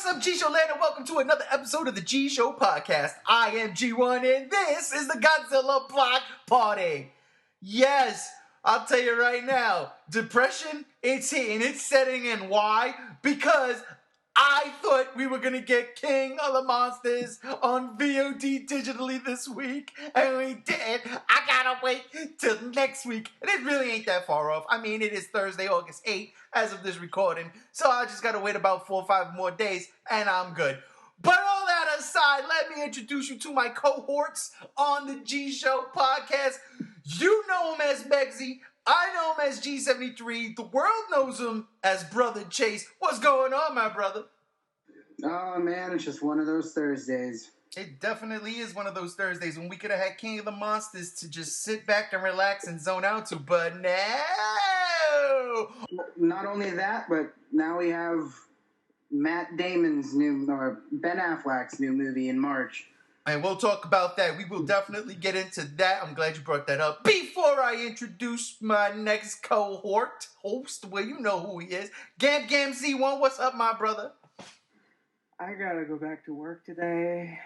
up, G Show Land, and welcome to another episode of the G Show Podcast. I am G1, and this is the Godzilla Block Party. Yes, I'll tell you right now, depression, it's hitting, it's setting in. Why? Because I thought we were going to get King of the Monsters on VOD digitally this week, and we didn't. I gotta wait till next week, and it really ain't that far off. I mean, it is Thursday, August 8th, as of this recording, so I just gotta wait about 4 or 5 more days, and I'm good. But all that aside, let me introduce you to my cohorts on the G Show Podcast. You know him as Megzy. I know him as G73. The world knows him as Brother Chase. What's going on, my brother? Oh, man, it's just one of those Thursdays. It definitely is one of those Thursdays when we could have had King of the Monsters to just sit back and relax and zone out to, but no! Not only that, but now we have Matt Damon's or Ben Affleck's new movie in March. And we'll talk about that. We will definitely get into that. I'm glad you brought that up. Before I introduce my next cohort host, well, you know who he is. Gam Z1, what's up, my brother? I gotta go back to work today.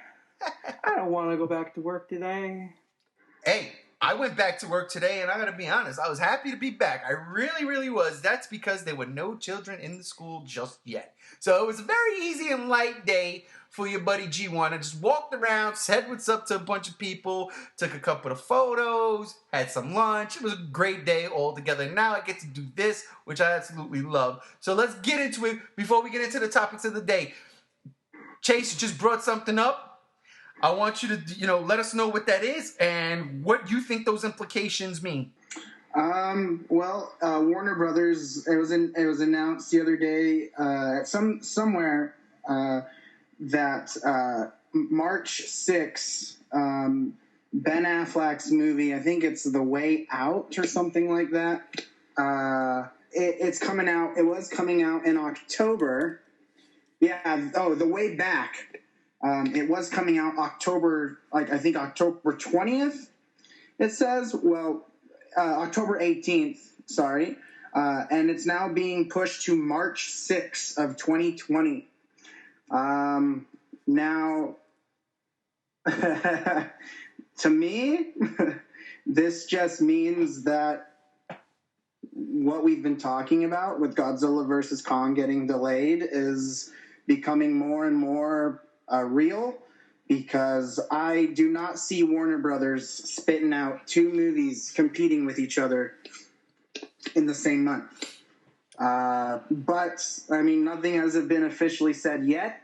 I don't want to go back to work today. Hey, I went back to work today, and I gotta be honest, I was happy to be back. I really, really was. That's because there were no children in the school just yet. So it was a very easy and light day for your buddy G1. I just walked around, said what's up to a bunch of people, took a couple of photos, had some lunch. It was a great day altogether. Now I get to do this, which I absolutely love. So let's get into it before we get into the topics of the day. Chase just brought something up. I want you to, let us know what that is and what you think those implications mean. Warner Brothers. It was announced the other day somewhere that March 6th, Ben Affleck's movie. I think it's The Way Out or something like that. It's coming out. It was coming out in October. Yeah. Oh, The Way Back. It was coming out October 20th, it says. Well, October 18th, sorry. And it's now being pushed to March 6th of 2020. Now, to me, this just means that what we've been talking about with Godzilla vs. Kong getting delayed is becoming more and more real, because I do not see Warner Brothers spitting out 2 movies competing with each other in the same month. But, I mean, nothing has been officially said yet,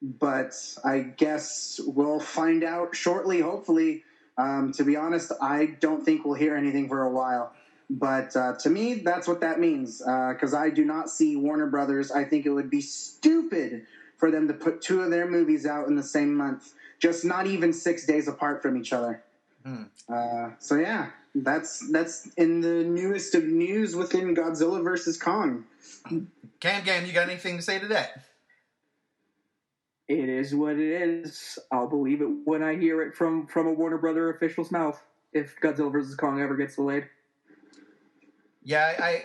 but I guess we'll find out shortly, hopefully. To be honest, I don't think we'll hear anything for a while. But to me, that's what that means, because I do not see Warner Brothers. I think it would be stupid for them to put 2 of their movies out in the same month, just not even 6 days apart from each other. So yeah, that's in the newest of news within Godzilla vs. Kong. Gam, you got anything to say to that? It is what it is. I'll believe it when I hear it from a Warner Brother official's mouth, if Godzilla vs. Kong ever gets delayed. Yeah,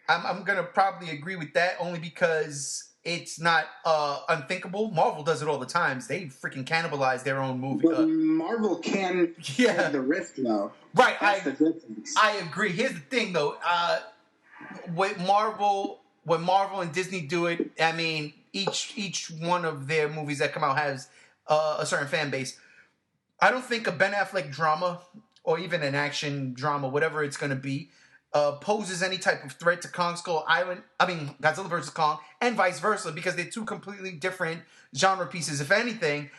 I'm going to probably agree with that, only because it's not unthinkable. Marvel does it all the time. They freaking cannibalize their own movie. But Marvel can take the risk, though. Right, That's I agree. Here's the thing, though. When Marvel and Disney do it, I mean, each one of their movies that come out has a certain fan base. I don't think a Ben Affleck drama, or even an action drama, whatever it's going to be, poses any type of threat to Godzilla vs. Kong, and vice versa, because they're 2 completely different genre pieces. If anything,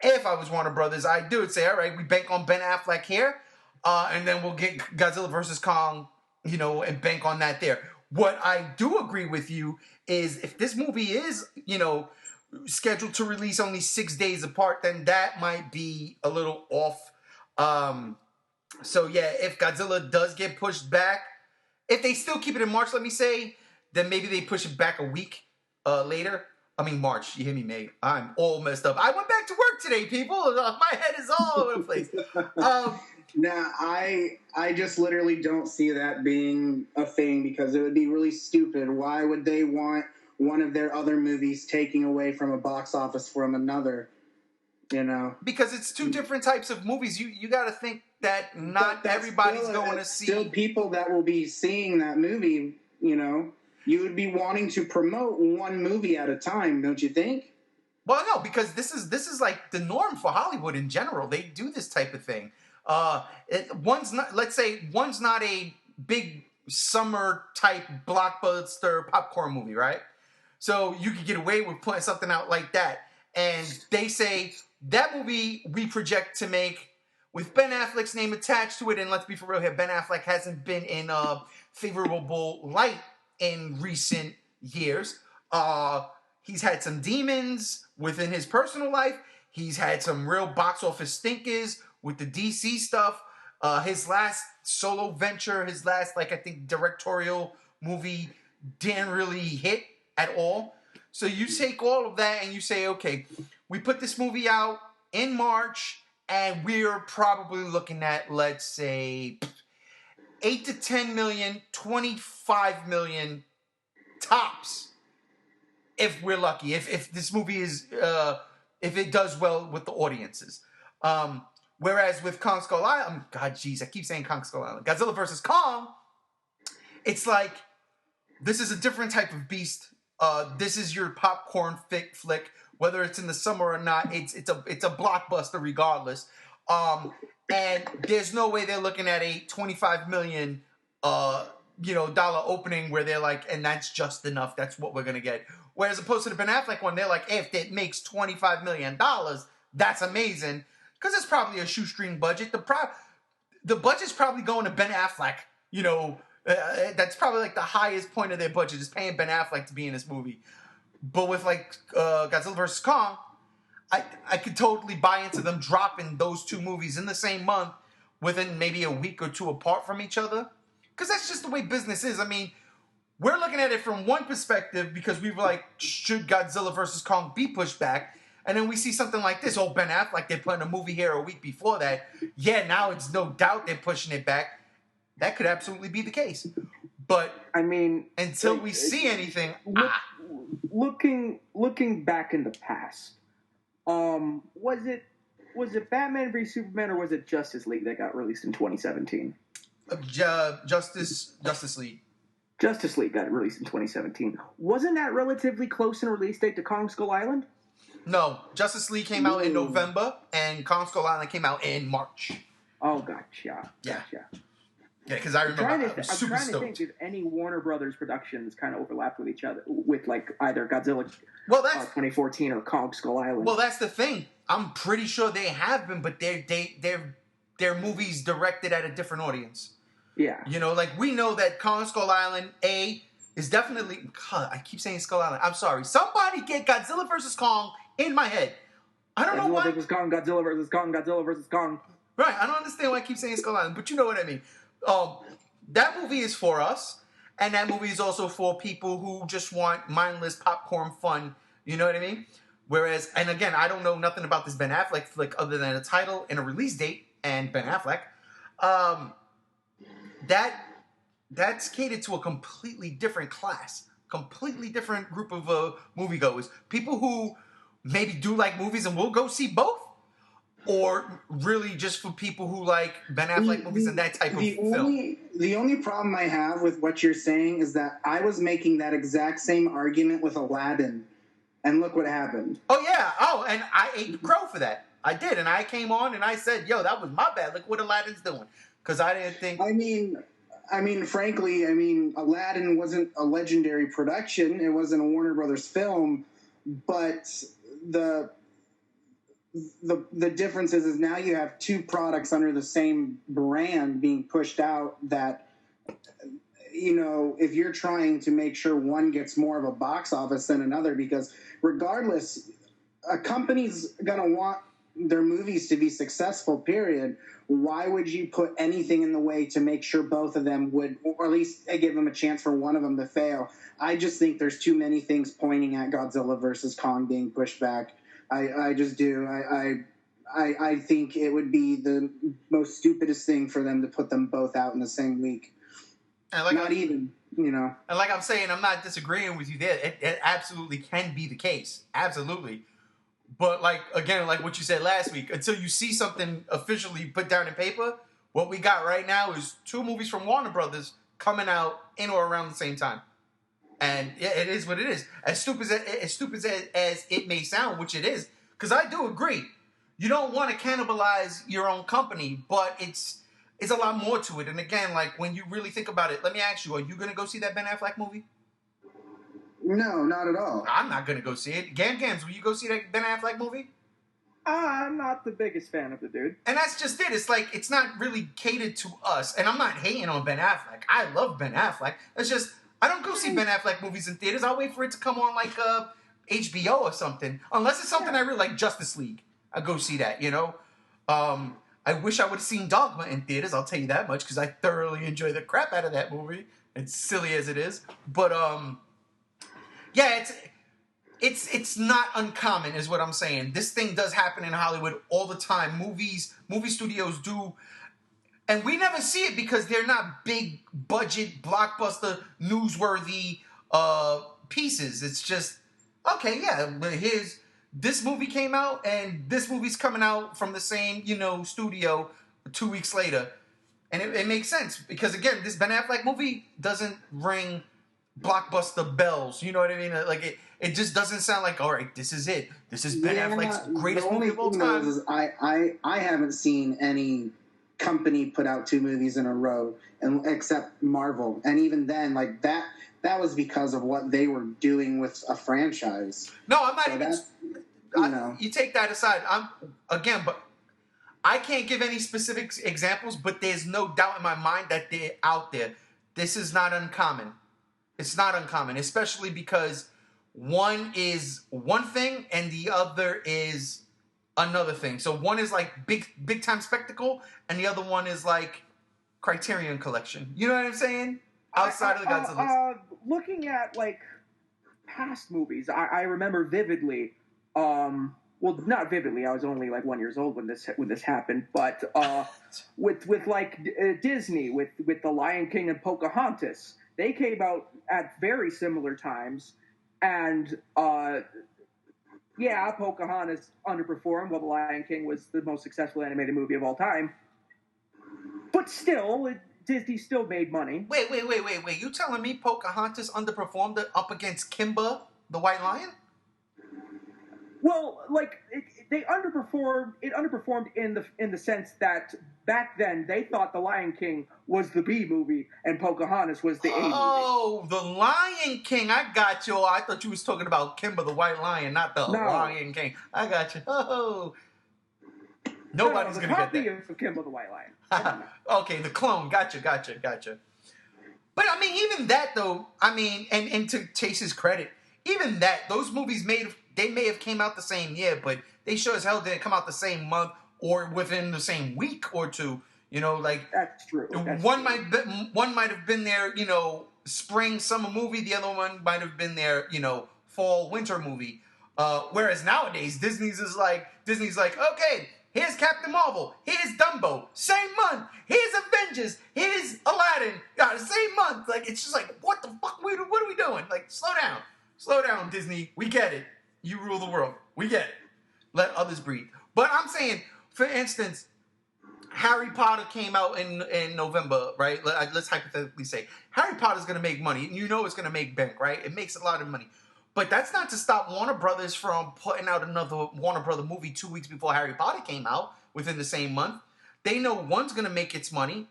if I was Warner Brothers, I would say, all right, we bank on Ben Affleck here, and then we'll get Godzilla vs. Kong, and bank on that there. What I do agree with you is if this movie is, scheduled to release only 6 days apart, then that might be a little off. So yeah, if Godzilla does get pushed back, if they still keep it in March, let me say, then maybe they push it back a week later. I mean, March. You hear me, May? I'm all messed up. I went back to work today, people. My head is all over the place. Nah, I just literally don't see that being a thing, because it would be really stupid. Why would they want one of their other movies taking away from a box office from another. Because it's two different types of movies. You got to think that not everybody's going to see. Still, people that will be seeing that movie, you would be wanting to promote one movie at a time, don't you think? Well, no, because this is like the norm for Hollywood in general. They do this type of thing. One's not a big summer type blockbuster popcorn movie, right? So you could get away with putting something out like that. And they say that movie we project to make with Ben Affleck's name attached to it. And let's be for real here, Ben Affleck hasn't been in a favorable light in recent years. He's had some demons within his personal life. He's had some real box office stinkers with the DC stuff. His last solo venture, his last, I think, directorial movie didn't really hit at all. So you take all of that and you say, okay, we put this movie out in March and we're probably looking at, let's say, 8 to 10 million, 25 million tops. If we're lucky, if this movie is, if it does well with the audiences. Whereas with Kong Skull Island, I keep saying Kong Skull Island. Godzilla vs. Kong, it's like, this is a different type of beast. This is your popcorn flick, whether it's in the summer or not. It's a blockbuster regardless. And there's no way they're looking at a $25 million dollar opening where they're like, and that's just enough. That's what we're gonna get. Whereas opposed to the Ben Affleck one, they're like, if it makes $25 million, that's amazing. Because it's probably a shoestring budget. The budget's probably going to Ben Affleck. That's probably like the highest point of their budget is paying Ben Affleck to be in this movie. But with Godzilla vs. Kong, I could totally buy into them dropping those two movies in the same month within maybe a week or two apart from each other. Because that's just the way business is. I mean, we're looking at it from one perspective because we were like, should Godzilla vs. Kong be pushed back? And then we see something like this. Oh, Ben Affleck, they're putting a movie here a week before that. Yeah, now it's no doubt they're pushing it back. That could absolutely be the case. But, I mean, until we see anything... Looking back in the past, was it Batman v Superman or was it Justice League that got released in 2017? Justice League. Justice League got released in 2017. Wasn't that relatively close in release date to Kong Skull Island? No, Justice League came out in November, and Kong Skull Island came out in March. Oh, gotcha. Yeah, because I remember I was super stoked. I'm trying to think if any Warner Brothers productions kind of overlapped with each other, with either Godzilla 2014 or Kong Skull Island. Well, that's the thing. I'm pretty sure they have been, but they're movies directed at a different audience. Yeah. We know that Kong Skull Island, is definitely... God, I keep saying Skull Island. I'm sorry. Somebody get Godzilla vs. Kong in my head. I don't know why. Godzilla vs. Kong. Right. I don't understand why I keep saying Skull Island, but you know what I mean. That movie is for us, and that movie is also for people who just want mindless popcorn fun. You know what I mean? Whereas, and again, I don't know nothing about this Ben Affleck flick other than a title and a release date and Ben Affleck. That's catered to a completely different class, completely different group of moviegoers. People who maybe do like movies and will go see both, or really just for people who like Ben Affleck movies and that type of film. The only problem I have with what you're saying is that I was making that exact same argument with Aladdin, and look what happened. Oh, yeah. Oh, and I ate crow for that. I did, and I came on and I said, yo, that was my bad. Look what Aladdin's doing. Because I didn't think... I mean, frankly, Aladdin wasn't a legendary production. It wasn't a Warner Brothers film, but the difference is now you have two products under the same brand being pushed out that, if you're trying to make sure one gets more of a box office than another, because regardless, a company's going to want their movies to be successful, period. Why would you put anything in the way to make sure both of them would, or at least give them a chance for one of them to fail? I just think there's too many things pointing at Godzilla versus Kong being pushed back. I just do. I think it would be the most stupidest thing for them to put them both out in the same week. And like Not even, you know. And like I'm saying, I'm not disagreeing with you there. It absolutely can be the case. Absolutely. But like, again, like what you said last week, until you see something officially put down in paper, what we got right now is 2 movies from Warner Brothers coming out in or around the same time. And yeah, it is what it is. As stupid as it may sound, which it is, because I do agree. You don't want to cannibalize your own company, but it's a lot more to it. And again, like when you really think about it, let me ask you, are you going to go see that Ben Affleck movie? No, not at all. I'm not going to go see it. Gams, will you go see that Ben Affleck movie? I'm not the biggest fan of the dude. And that's just it. It's like, it's not really catered to us. And I'm not hating on Ben Affleck. I love Ben Affleck. It's just, I don't go see Ben Affleck movies in theaters. I'll wait for it to come on like HBO or something. Unless it's something I really like, Justice League. I'll go see that, you know? I wish I would have seen Dogma in theaters, I'll tell you that much, because I thoroughly enjoy the crap out of that movie. It's silly as it is. But, yeah, it's not uncommon, is what I'm saying. This thing does happen in Hollywood all the time. Movie studios do, and we never see it because they're not big budget, blockbuster, newsworthy pieces. It's just, okay, yeah, but this movie came out, and this movie's coming out from the same, studio 2 weeks later. And it makes sense, because again, this Ben Affleck movie doesn't ring blockbuster bells. You know what I mean? Like, it just doesn't sound like, all right, this is it. This is Ben Affleck's greatest movie of all time. Is I haven't seen any company put out 2 movies in a row, except Marvel. And even then, like, that was because of what they were doing with a franchise. No, I'm not even... You take that aside. But I can't give any specific examples, but there's no doubt in my mind that they're out there. This is not uncommon. It's not uncommon, especially because one is one thing and the other is another thing. So one is like big time spectacle, and the other one is like Criterion Collection. You know what I'm saying? Outside of the Godzilla. Looking at like past movies, I remember vividly. Well, not vividly. I was only like 1 year old when this happened. But with like Disney, with The Lion King and Pocahontas, they came out at very similar times, and Pocahontas underperformed while The Lion King was the most successful animated movie of all time. But still, Disney still made money. Wait. You telling me Pocahontas underperformed up against Kimba, the White Lion? Well, like they underperformed. It underperformed in the sense that back then they thought The Lion King was the B movie and Pocahontas was the A movie. Oh, The Lion King! I got you. I thought you was talking about Kimba the White Lion, not the Lion King. I got you. Oh, nobody's gonna get that. The copy of Kimba the White Lion. Okay, the clone. Gotcha. But I mean, even that though. I mean, and to Chase's credit, even that, those movies they may have came out the same year, but they sure as hell didn't come out the same month or within the same week or two. You know, like that's true. One might have been their, spring summer movie. The other one might have been their, fall winter movie. Whereas nowadays Disney's like, okay, here's Captain Marvel, here's Dumbo, same month. Here's Avengers, here's Aladdin, same month. Like, it's just like, what the fuck? What are we doing? Like, slow down, Disney. We get it. You rule the world. We get it. Let others breathe. But I'm saying, for instance, Harry Potter came out in November, right? Let's hypothetically say Harry Potter's going to make money. You know it's going to make bank, right? It makes a lot of money. But that's not to stop Warner Brothers from putting out another Warner Brother movie 2 weeks before Harry Potter came out within the same month. They know one's going to make its money.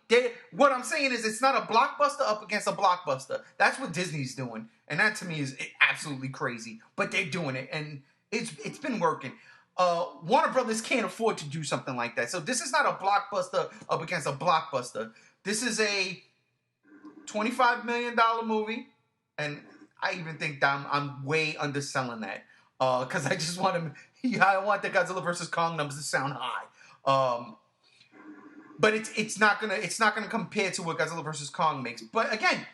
What I'm saying is it's not a blockbuster up against a blockbuster. That's what Disney's doing. And that to me is absolutely crazy. But they're doing it. And it's been working. Warner Brothers can't afford to do something like that. So this is not a blockbuster up against a blockbuster. This is a $25 million movie. And I even think that I'm way underselling that. Because I just want I want the Godzilla vs. Kong numbers to sound high. But it's not gonna compare to what Godzilla vs. Kong makes. But again,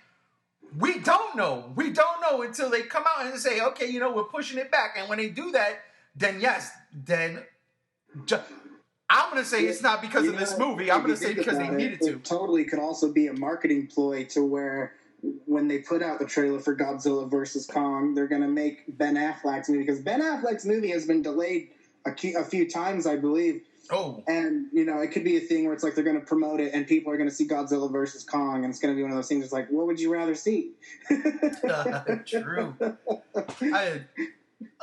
we don't know. We don't know until they come out and say, okay, we're pushing it back. And when they do that, then yes, I I'm gonna say it's not because of this movie. I'm gonna say because they needed to. It totally could also be a marketing ploy to where when they put out the trailer for Godzilla vs. Kong, they're gonna make Ben Affleck's movie, because Ben Affleck's movie has been delayed a few times, I believe. Oh. And, it could be a thing where it's like they're going to promote it and people are going to see Godzilla vs. Kong, and it's going to be one of those things that's like, what would you rather see? True.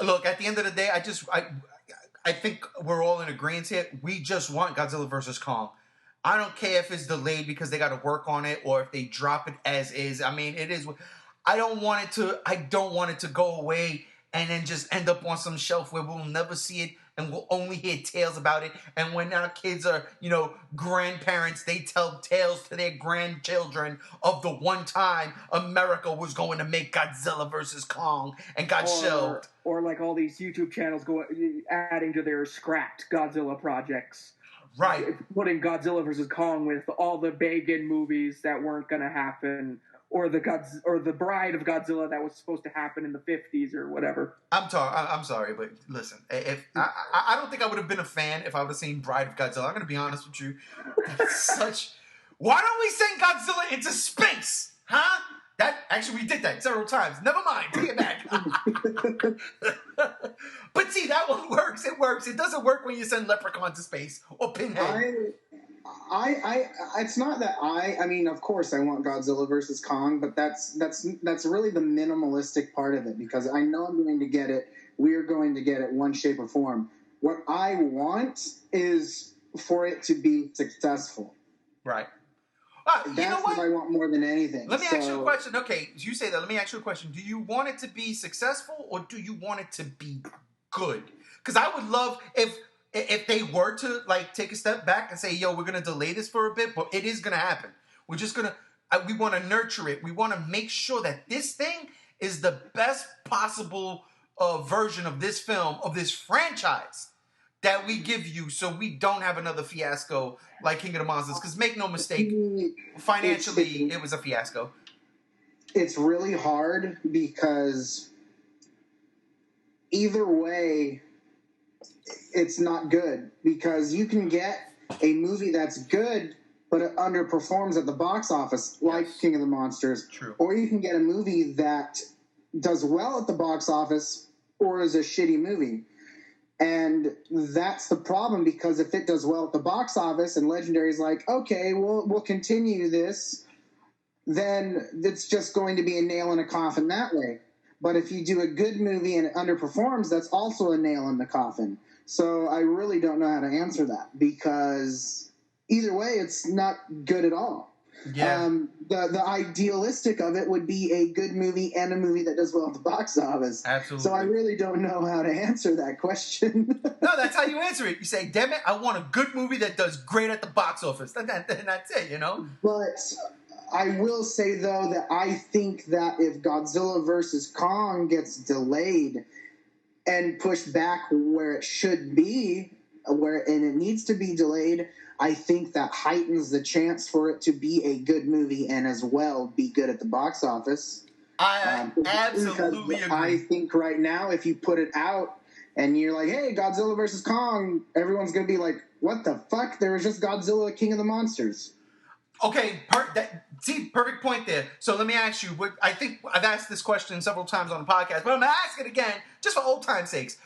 Look, at the end of the day, I think we're all in agreement here. We just want Godzilla vs. Kong. I don't care if it's delayed because they got to work on it or if they drop it as is. I mean, it is. I don't want it to go away and then just end up on some shelf where we'll never see it and we'll only hear tales about it. And when our kids are, grandparents, they tell tales to their grandchildren of the one time America was going to make Godzilla vs. Kong and got shelved. Or like all these YouTube channels adding to their scrapped Godzilla projects. Right. Putting Godzilla vs. Kong with all the Bacon movies that weren't going to happen. Or the Bride of Godzilla that was supposed to happen in the 50s or whatever. I'm sorry, but listen, if I don't think I would have been a fan if I would have seen Bride of Godzilla. I'm going to be honest with you. Why don't we send Godzilla into space? Huh? Actually, we did that several times. Never mind. Take it back. But see, that one works. It works. It doesn't work when you send Leprechaun to space or Pinhead. It's not that I mean, of course I want Godzilla versus Kong, but that's really the minimalistic part of it, because I know I'm going to get it. We are going to get it one shape or form. What I want is for it to be successful. Right. That's what I want more than anything. Let me ask you a question. Okay, you say that. Let me ask you a question. Do you want it to be successful or do you want it to be good? Because I would love if they were to take a step back and say, yo, we're going to delay this for a bit, but it is going to happen. We're just going to, we want to nurture it. We want to make sure that this thing is the best possible version of this film, of this franchise that we give you, so we don't have another fiasco like King of the Monsters. Because make no mistake, financially, it was a fiasco. It's really hard because either way, it's not good, because you can get a movie that's good but it underperforms at the box office, like King of the Monsters. True. Or you can get a movie that does well at the box office or is a shitty movie. And that's the problem, because if it does well at the box office and Legendary's like, okay, we'll continue this, then it's just going to be a nail in a coffin that way. But if you do a good movie and it underperforms, that's also a nail in the coffin. So I really don't know how to answer that, because either way, it's not good at all. Yeah. The idealistic of it would be a good movie and a movie that does well at the box office. Absolutely. So I really don't know how to answer that question. No, that's how you answer it. You say, damn it, I want a good movie that does great at the box office. That's it, But I will say, though, that I think that if Godzilla vs. Kong gets delayed and pushed back where it should be, and it needs to be delayed, I think that heightens the chance for it to be a good movie and as well be good at the box office. I absolutely agree. I think right now, if you put it out and you're like, hey, Godzilla vs. Kong, everyone's going to be like, what the fuck? There was just Godzilla, King of the Monsters. Okay, perfect point there. So let me ask you, I think I've asked this question several times on the podcast, but I'm going to ask it again, just for old time's sakes.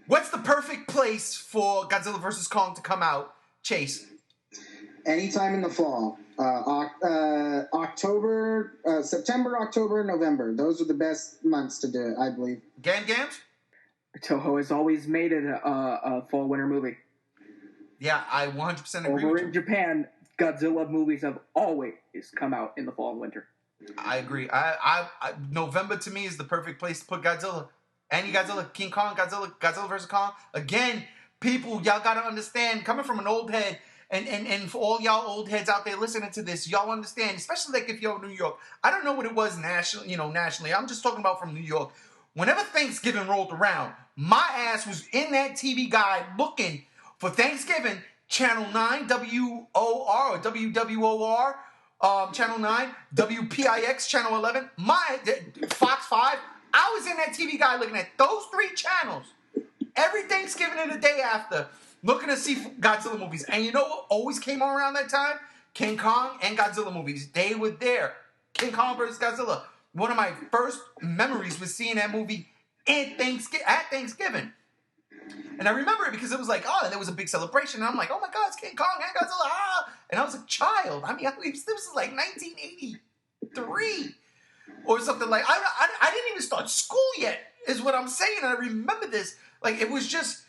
What's the perfect place for Godzilla vs. Kong to come out, Chase? Anytime in the fall. October, September, October, November. Those are the best months to do it, I believe. Gams? Toho has always made it a fall-winter movie. Yeah, I 100% agree with you. Over in Japan, Godzilla movies have always come out in the fall and winter. I agree. I November to me is the perfect place to put Godzilla. Any Godzilla, King Kong, Godzilla vs. Kong. Again, people, y'all gotta understand, coming from an old head, and for all y'all old heads out there listening to this, y'all understand, especially if you're in New York. I don't know what it was nationally. I'm just talking about from New York. Whenever Thanksgiving rolled around, my ass was in that TV guide looking for Thanksgiving, Channel 9, WOR or WWOR, Channel 9, WPIX, Channel 11, Fox 5. I was in that TV guide looking at those three channels every Thanksgiving and the day after looking to see Godzilla movies. And you know what always came around that time? King Kong and Godzilla movies. They were there. King Kong versus Godzilla. One of my first memories was seeing that movie at Thanksgiving. And I remember it because it was like, oh, there was a big celebration. And I'm like, oh my God, it's King Kong and Godzilla. Ah. And I was a child. I mean, this was like 1983 or something like. I didn't even start school yet, is what I'm saying. And I remember this. Like, it was just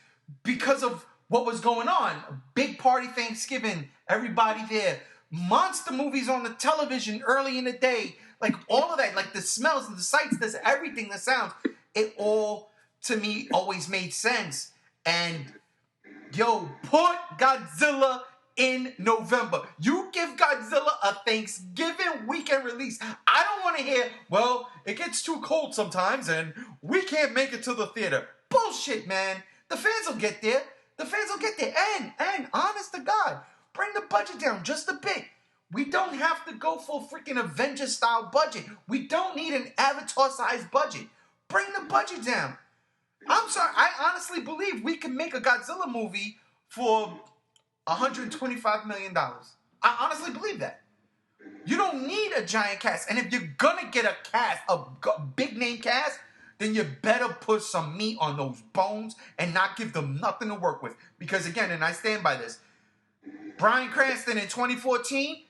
because of what was going on. A big party Thanksgiving, everybody there. Monster movies on the television early in the day. Like, all of that, like the smells and the sights, there's everything, the sounds. It all, to me, always made sense. And, yo, put Godzilla in November. You give Godzilla a Thanksgiving weekend release. I don't want to hear, well, it gets too cold sometimes and we can't make it to the theater. Bullshit, man. The fans will get there. The fans will get there. And, honest to God, bring the budget down just a bit. We don't have to go for a freaking Avengers-style budget. We don't need an Avatar-sized budget. Bring the budget down. I'm sorry, I honestly believe we can make a Godzilla movie for $125 million. I honestly believe that. You don't need a giant cast. And if you're going to get a cast, a big name cast, then you better put some meat on those bones and not give them nothing to work with. Because again, and I stand by this, Bryan Cranston in 2014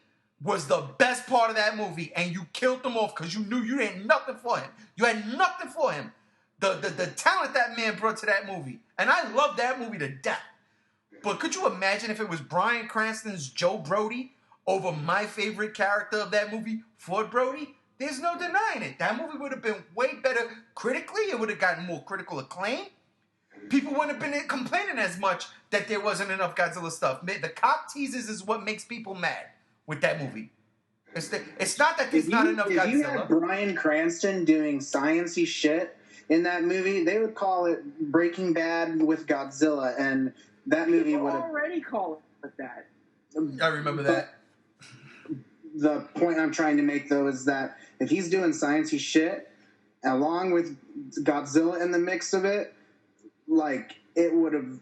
was the best part of that movie. And you killed him off because you knew you had nothing for him. You had nothing for him. The talent that man brought to that movie. And I love that movie to death. But could you imagine if it was Bryan Cranston's Joe Brody over my favorite character of that movie, Ford Brody? There's no denying it. That movie would have been way better critically. It would have gotten more critical acclaim. People wouldn't have been complaining as much that there wasn't enough Godzilla stuff. The cock teases is what makes people mad with that movie. It's not that there's not enough Godzilla. If you had Bryan Cranston doing science-y shit in that movie, they would call it Breaking Bad with Godzilla, and that movie would have already called it that. I remember that. The point I'm trying to make, though, is that if he's doing science-y shit, along with Godzilla in the mix of it, like, it would have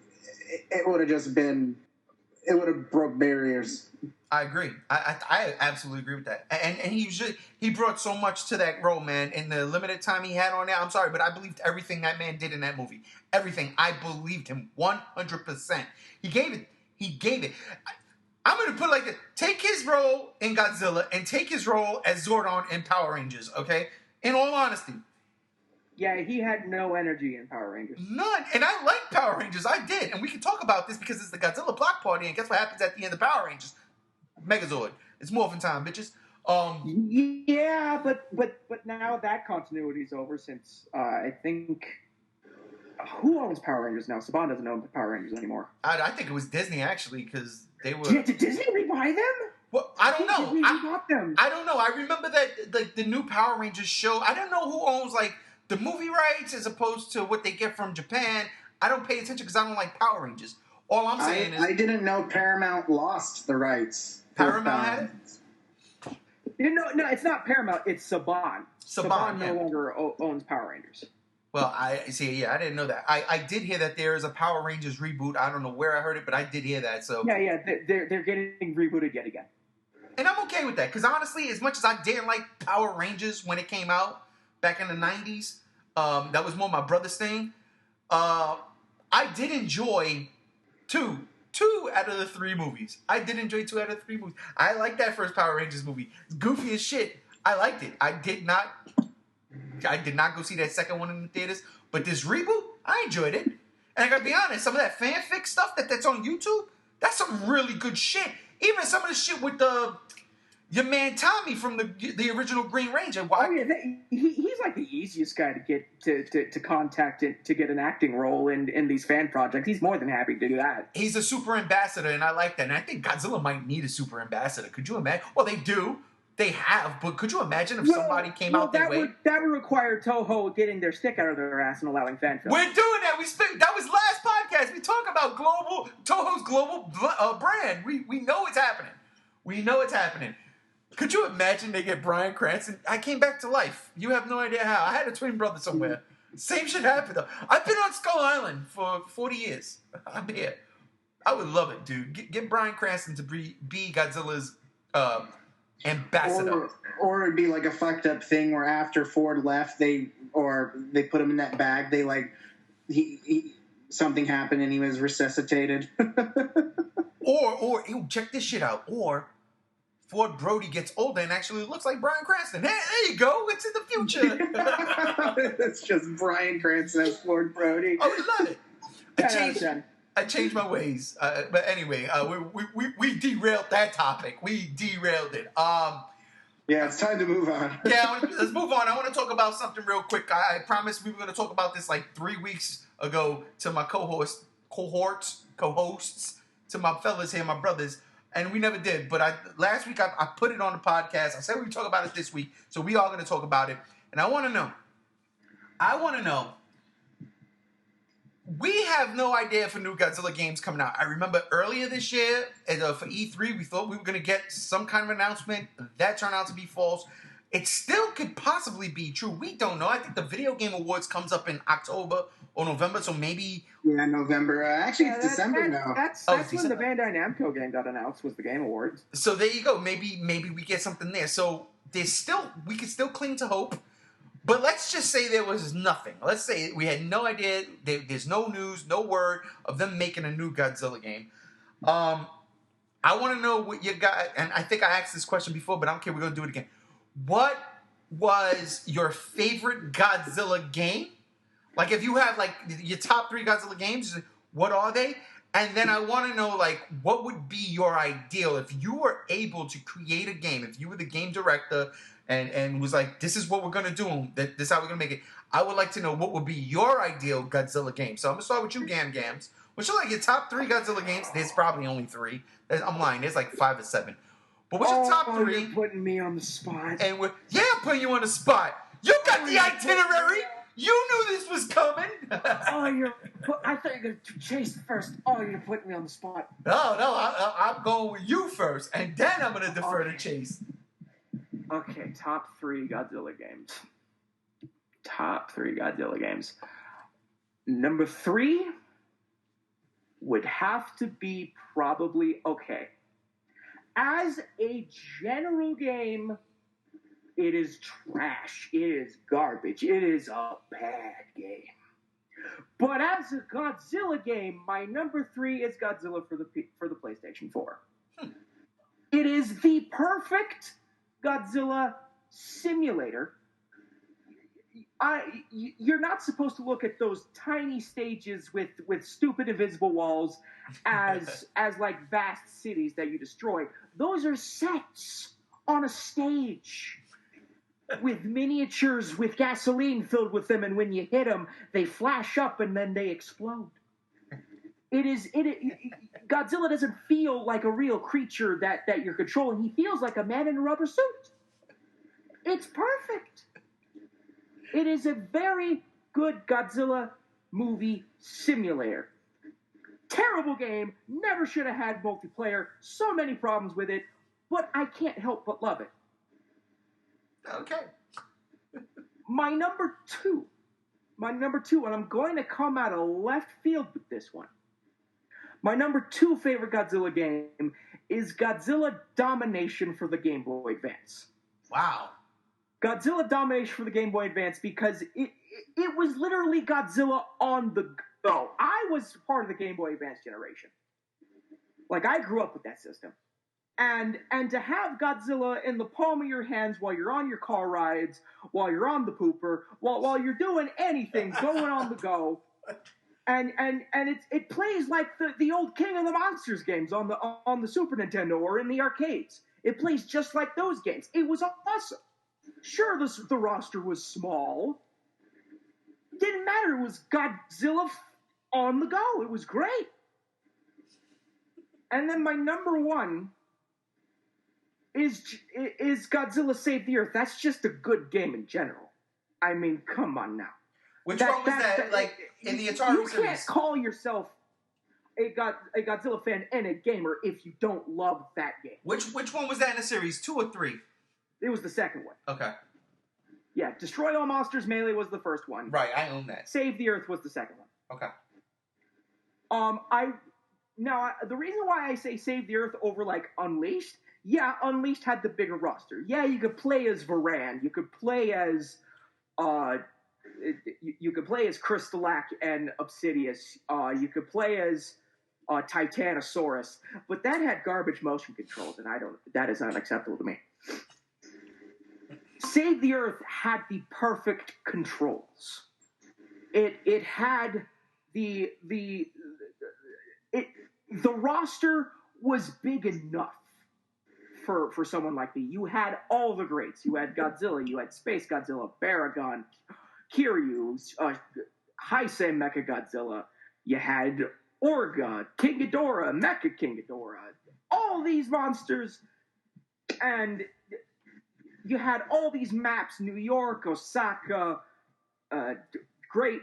broke barriers. I agree. I absolutely agree with that. And he brought so much to that role, man. In the limited time he had on there, I'm sorry, but I believed everything that man did in that movie. Everything. I believed him 100%. He gave it. I'm going to put it like this. Take his role in Godzilla and take his role as Zordon in Power Rangers, okay? In all honesty. Yeah, he had no energy in Power Rangers. None. And I like Power Rangers. I did. And we can talk about this because it's the Godzilla block party. And guess what happens at the end of Power Rangers? Megazord. It's morphin' time, bitches. Yeah, but now that continuity's over since I think who owns Power Rangers now? Saban doesn't own the Power Rangers anymore. I think it was Disney actually because they were. Did Disney rebuy them? Well, I don't know. Disney rebought them. I don't know. I remember that like the new Power Rangers show. I don't know who owns like the movie rights as opposed to what they get from Japan. I don't pay attention because I don't like Power Rangers. All I'm saying is I didn't know Paramount lost the rights. Paramount had it? No, it's not Paramount. It's Saban. Saban yeah. no longer owns Power Rangers. Well, I see. Yeah, I didn't know that. I did hear that there is a Power Rangers reboot. I don't know where I heard it, but I did hear that. So yeah, they're getting rebooted yet again. And I'm okay with that because honestly, as much as I didn't like Power Rangers when it came out back in the '90s, that was more my brother's thing. I did enjoy two out of the 3 movies. I did enjoy 2 out of the 3 movies. I liked that first Power Rangers movie. It's goofy as shit. I liked it. I did not go see that second one in the theaters. But this reboot, I enjoyed it. And I gotta be honest, some of that fanfic stuff that's on YouTube, that's some really good shit. Even some of the shit with your man Tommy from the original Green Ranger. Why? Oh yeah, he's like the easiest guy to get to contact to get an acting role in these fan projects. He's more than happy to do that. He's a super ambassador, and I like that. And I think Godzilla might need a super ambassador. Could you imagine? Well, they do. They have, but could you imagine if somebody came out their way? That would require Toho getting their stick out of their ass and allowing fan films. We're doing that. That was last podcast. We talk about Toho's global brand. We know it's happening. We know it's happening. Could you imagine they get Bryan Cranston? I came back to life. You have no idea how. I had a twin brother somewhere. Same shit happened though. I've been on Skull Island for 40 years. I'm here. I would love it, dude. Get Bryan Cranston to be Godzilla's ambassador. Or it'd be like a fucked up thing where after Ford left, they put him in that bag. They like something happened and he was resuscitated. or check this shit out. Or Ford Brody gets older and actually looks like Bryan Cranston. Hey, there you go. It's in the future. That's just Bryan Cranston as Ford Brody. I would love it. I changed my ways. But anyway, we derailed that topic. We derailed it. Yeah, it's time to move on. Yeah, let's move on. I want to talk about something real quick. I promised we were going to talk about this like 3 weeks ago to my cohorts, to my fellas here, my brothers, and we never did. But last week I put it on the podcast. I said we would talk about it this week, so we are going to talk about it. And I want to know. We have no idea for new Godzilla games coming out. I remember earlier this year for E3, we thought we were going to get some kind of announcement. That turned out to be false. It still could possibly be true. We don't know. I think the Video Game Awards comes up in October or November, so maybe... Yeah, November. Actually, it's December now. That's when the Bandai Namco game got announced, was the Game Awards. So there you go. Maybe we get something there. So we can still cling to hope. But let's just say there was nothing. Let's say we had no idea. There's no news, no word of them making a new Godzilla game. I want to know what you got. And I think I asked this question before, but I don't care. We're going to do it again. What was your favorite Godzilla game? Like, if you have, like, your top 3 Godzilla games, what are they? And then I want to know, like, what would be your ideal if you were able to create a game, if you were the game director and was like, this is what we're going to do, this is how we're going to make it. I would like to know what would be your ideal Godzilla game. So I'm going to start with you, Gams. What's your, like, your top 3 Godzilla games? There's probably only 3. I'm lying. There's like 5 or 7. But what's your top 3? You're putting me on the spot. And I'm putting you on the spot. You got the itinerary. You knew this was coming. I thought you were going to chase first. Oh, you're putting me on the spot. No, I'm going with you first, and then I'm going to defer to Chase. Okay, top 3 Godzilla games. Top 3 Godzilla games. Number 3 would have to be probably, okay. As a general game, it is trash. It is garbage. It is a bad game. But as a Godzilla game, my number 3 is Godzilla for the PlayStation 4. It is the perfect Godzilla simulator. You're not supposed to look at those tiny stages with stupid invisible walls as like vast cities that you destroy. Those are sets on a stage with miniatures with gasoline filled with them, and when you hit them, they flash up and then they explode. Godzilla doesn't feel like a real creature that you're controlling. He feels like a man in a rubber suit. It's perfect. It is a very good Godzilla movie simulator. Terrible game. Never should have had multiplayer. So many problems with it. But I can't help but love it. Okay. My number two, and I'm going to come out of left field with this one. My number 2 favorite Godzilla game is Godzilla Domination for the Game Boy Advance. Wow. Godzilla Domination for the Game Boy Advance, because it was literally Godzilla on the go. I was part of the Game Boy Advance generation. Like, I grew up with that system. And to have Godzilla in the palm of your hands while you're on your car rides, while you're on the pooper, while you're doing anything, going on the go, and it plays like the old King of the Monsters games on the Super Nintendo or in the arcades. It plays just like those games. It was awesome. Sure, the roster was small. It didn't matter. It was Godzilla on the go. It was great. And then my number 1 is Godzilla Save the Earth. That's just a good game in general. I mean, come on now. Which one was that? Like, in the Atari series? You can't call yourself a Godzilla fan and a gamer if you don't love that game. Which one was that in the series? 2 or 3? It was the second one. Okay. Yeah, Destroy All Monsters Melee was the first one. Right, I own that. Save the Earth was the second one. Okay. Now, the reason why I say Save the Earth over, like, Unleashed, yeah, Unleashed had the bigger roster. Yeah, you could play as Varan. You could play as, Crystalak and Obsidius. You could play as Titanosaurus. But that had garbage motion controls, and that is unacceptable to me. Save the Earth had the perfect controls. It had the roster was big enough for someone like me. You had all the greats. You had Godzilla. You had Space Godzilla, Baragon, Kiryu, Heisei Mecha Godzilla. You had Orga, King Ghidorah, Mecha King Ghidorah. All these monsters, and you had all these maps: New York, Osaka, Great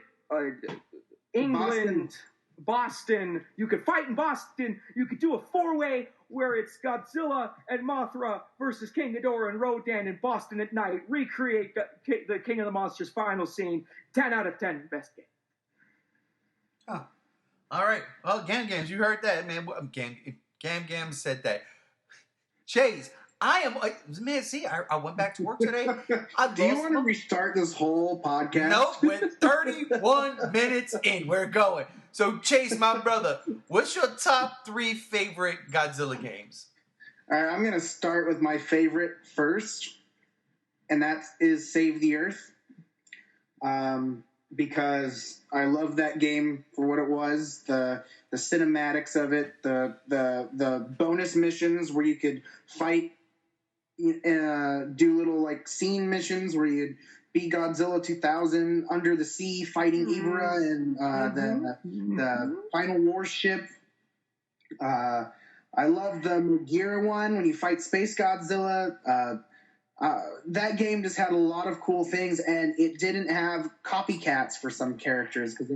England, Boston. You could fight in Boston. You could do a 4-way where it's Godzilla and Mothra versus King Ghidorah and Rodan in Boston at night. Recreate the King of the Monsters final scene. 10 out of 10, best game. Huh. All right. Well, Gams, you heard that, man. Gam said that. Chase, I went back to work today. Do you want to restart this whole podcast? Nope, we're 31 minutes in. We're going. So, Chase, my brother, what's your top 3 favorite Godzilla games? All right, I'm going to start with my favorite first, and that is Save the Earth. Because I love that game for what it was, the cinematics of it, the bonus missions where you could fight, do little like scene missions where you'd be Godzilla 2000 under the sea fighting Ibra and the final warship. I love the Mugira one when you fight Space Godzilla. That game just had a lot of cool things, and it didn't have copycats for some characters. Because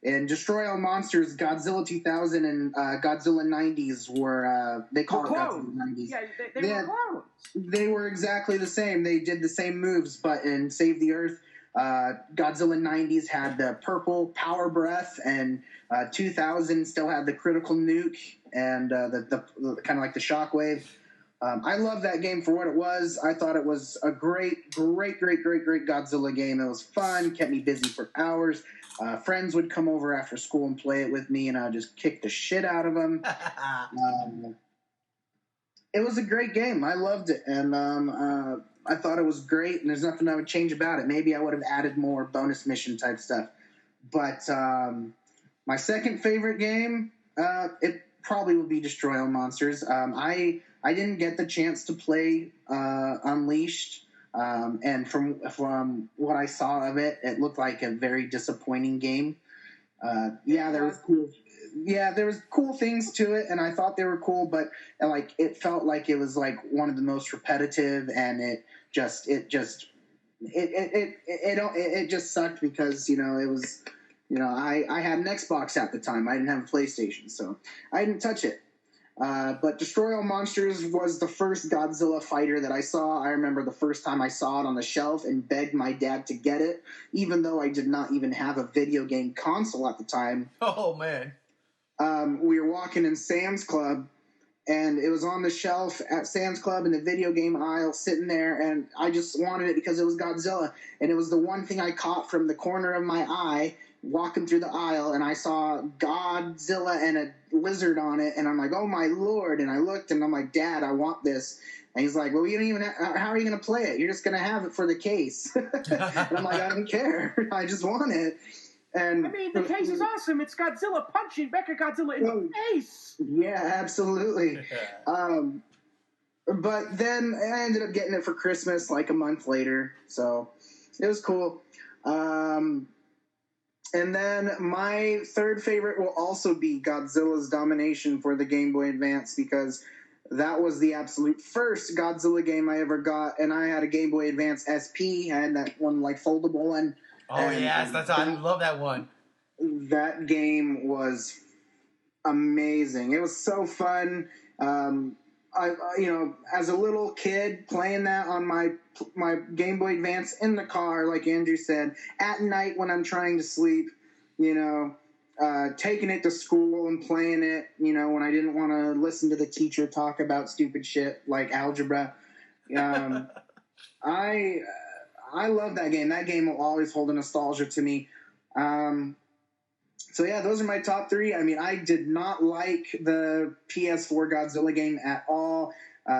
in Destroy All Monsters, Godzilla 2000 and Godzilla 90s were they called it Godzilla 90s. Yeah, they were clones. They were exactly the same. They did the same moves, but in Save the Earth, Godzilla 90s had the purple power breath, and 2000 still had the critical nuke and the kind of like the shockwave. I love that game for what it was. I thought it was a great Godzilla game. It was fun, kept me busy for hours. Friends would come over after school and play it with me, and I'd just kick the shit out of them. It was a great game. I loved it, and I thought it was great, and there's nothing I would change about it. Maybe I would have added more bonus mission type stuff. But my second favorite game, it probably would be Destroy All Monsters. I didn't get the chance to play Unleashed, and from what I saw of it, it looked like a very disappointing game. There was cool things to it, and I thought they were cool, but like it felt like it was like one of the most repetitive, and it just sucked because it was I had an Xbox at the time. I didn't have a PlayStation, so I didn't touch it. But Destroy All Monsters was the first Godzilla fighter that I saw. I remember the first time I saw it on the shelf and begged my dad to get it, even though I did not even have a video game console at the time. Oh, man. We were walking in Sam's Club, and it was on the shelf at Sam's Club in the video game aisle sitting there, and I just wanted it because it was Godzilla. And it was the one thing I caught from the corner of my eye walking through the aisle, and I saw Godzilla and a lizard on it, and I'm like, oh my lord. And I looked, and I'm like, Dad, I want this. And he's like, well, you don't even how are you going to play it? You're just going to have it for the case. And I'm like, I don't care. I just want it. And I mean, the case is awesome. It's Godzilla punching Mecha Godzilla in the face. Yeah, absolutely. But then I ended up getting it for Christmas like a month later, so it was cool. And then my third favorite will also be Godzilla's Domination for the Game Boy Advance, because that was the absolute first Godzilla game I ever got, and I had a Game Boy Advance SP. I had that one like foldable one. Oh, yes, I love that one. That game was amazing. It was so fun. I as a little kid playing that on my Game Boy Advance in the car, like Andrew said, at night when I'm trying to sleep, taking it to school and playing it, you know, when I didn't want to listen to the teacher talk about stupid shit like algebra. I love that game. That game will always hold a nostalgia to me. So yeah, those are my top three. I mean, I did not like the PS4 Godzilla game at all.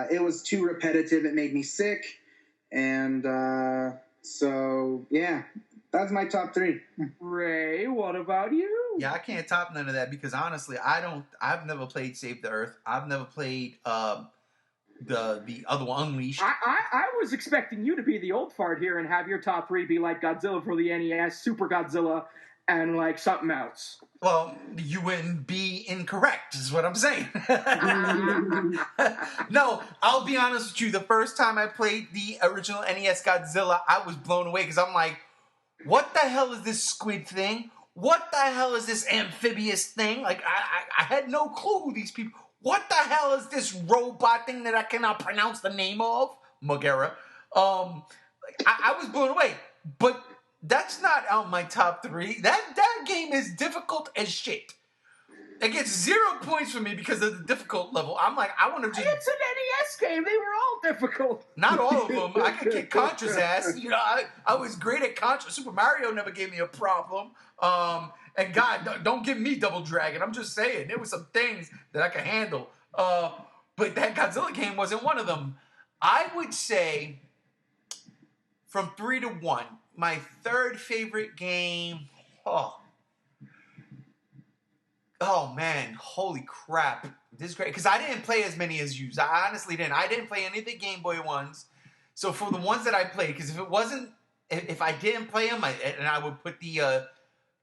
It was too repetitive. It made me sick. And so yeah, that's my top three. Ray, what about you? Yeah, I can't top none of that because honestly, I've never played Save the Earth. I've never played the other one, Unleashed. I was expecting you to be the old fart here and have your top three be like Godzilla for the NES, Super Godzilla, and like something else. Well, you wouldn't be incorrect, is what I'm saying. No, I'll be honest with you. The first time I played the original NES Godzilla, I was blown away because I'm like, what the hell is this squid thing? What the hell is this amphibious thing? Like, I had no clue who these people... What the hell is this robot thing that I cannot pronounce the name of? Mogera. I was blown away. But that's not on my top three. That game is difficult as shit. It gets 0 points for me because of the difficult level. I'm like, I want to just... It's an NES game. They were all difficult. Not all of them. I could kick Contra's ass. You know, I was great at Contra. Super Mario never gave me a problem. And God, don't give me Double Dragon. I'm just saying. There were some things that I could handle. But that Godzilla game wasn't one of them. I would say from 3 to 1, my third favorite game... Oh man, holy crap. This is great. Because I didn't play as many as you. I honestly didn't. I didn't play any of the Game Boy ones. So for the ones that I played, because if I didn't play them, I would put the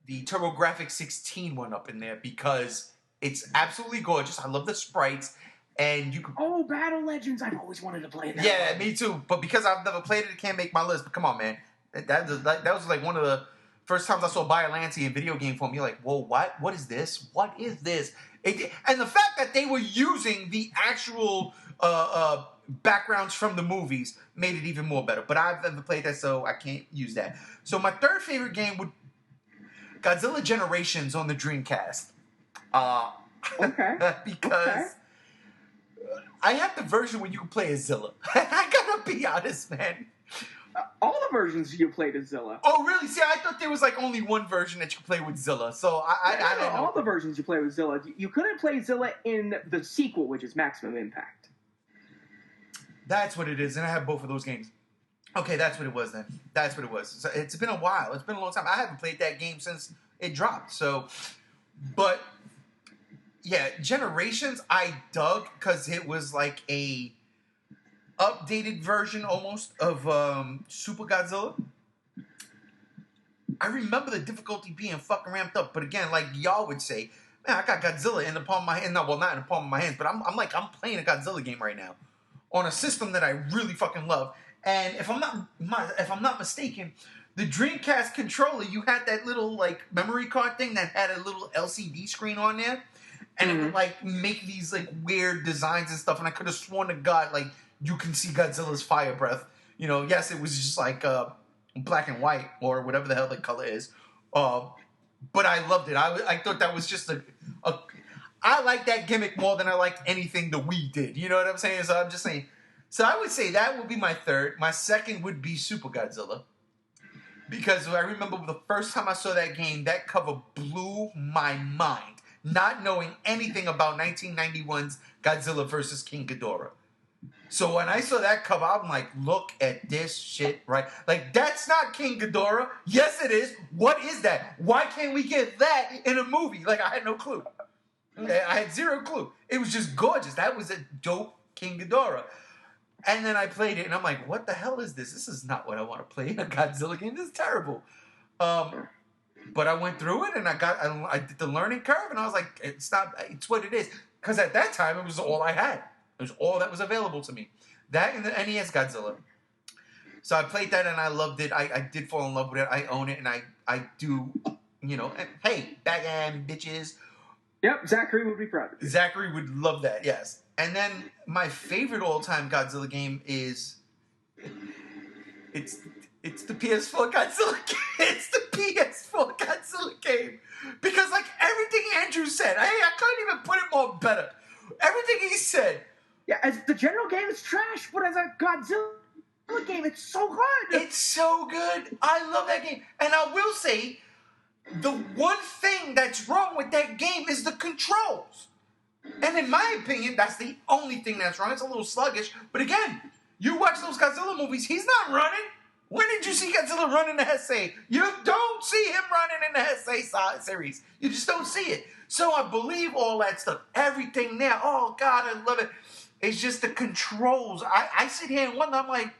TurboGrafx 16 one up in there because it's absolutely gorgeous. I love the sprites. And you can... Oh, Battle Legends. I've always wanted to play that. Yeah, one. Me too. But because I've never played it, it can't make my list. But come on, man. That was like one of the first times I saw Biollante in video game form. You're like, whoa, what? What is this? What is this? And the fact that they were using the actual backgrounds from the movies made it even more better. But I've never played that, so I can't use that. So my third favorite game would Godzilla Generations on the Dreamcast. Okay. Because I have the version where you can play as Zilla. I gotta be honest, man. All the versions you played as Zilla. Oh, really? See, I thought there was like only one version that you could play with Zilla. So I don't know. All the versions you play with Zilla. You couldn't play Zilla in the sequel, which is Maximum Impact. That's what it is, and I have both of those games. Okay, that's what it was then. That's what it was. So it's been a while. It's been a long time. I haven't played that game since it dropped. So, but yeah, Generations I dug because it was like a updated version almost of Super Godzilla. I remember the difficulty being fucking ramped up, but again, like y'all would say, man, I got Godzilla in the palm of my hand. No, well, not in the palm of my hands, but I'm playing a Godzilla game right now on a system that I really fucking love. And if I'm not mistaken, the Dreamcast controller, you had that little like memory card thing that had a little LCD screen on there, and it would like make these like weird designs and stuff. And I could have sworn to God, like, you can see Godzilla's fire breath. You know, yes, it was just like black and white or whatever the hell the color is. But I loved it. I thought that was just I like that gimmick more than I liked anything the Wii did. You know what I'm saying? So I'm just saying. So I would say that would be my third. My second would be Super Godzilla. Because I remember the first time I saw that game, that cover blew my mind. Not knowing anything about 1991's Godzilla vs. King Ghidorah. So when I saw that cover, I'm like, look at this shit, right? Like, that's not King Ghidorah. Yes, it is. What is that? Why can't we get that in a movie? Like, I had no clue. I had zero clue. It was just gorgeous. That was a dope King Ghidorah. And then I played it, and I'm like, what the hell is this? This is not what I want to play in a Godzilla game. This is terrible. But I went through it, and I did the learning curve, and I was like, it's what it is. Because at that time, it was all I had. It was all that was available to me. That and the NES Godzilla. So I played that, and I loved it. I did fall in love with it. I own it, and I do, you know, hey, backend bitches. Yep, Zachary would be proud of you. Zachary would love that, yes. And then my favorite all-time Godzilla game is It's the PS4 Godzilla game. It's the PS4 Godzilla game. Because, like, everything Andrew said, I couldn't even put it more better. Everything he said. Yeah, as the general game, it's trash, but as a Godzilla game, it's so good. It's so good. I love that game. And I will say, the one thing that's wrong with that game is the controls. And in my opinion, that's the only thing that's wrong. It's a little sluggish. But again, you watch those Godzilla movies, he's not running. When did you see Godzilla run in the Heisei? You don't see him running in the Heisei series. You just don't see it. So I believe all that stuff. Everything there. Oh, God, I love it. It's just the controls. I sit here and wonder, I'm like,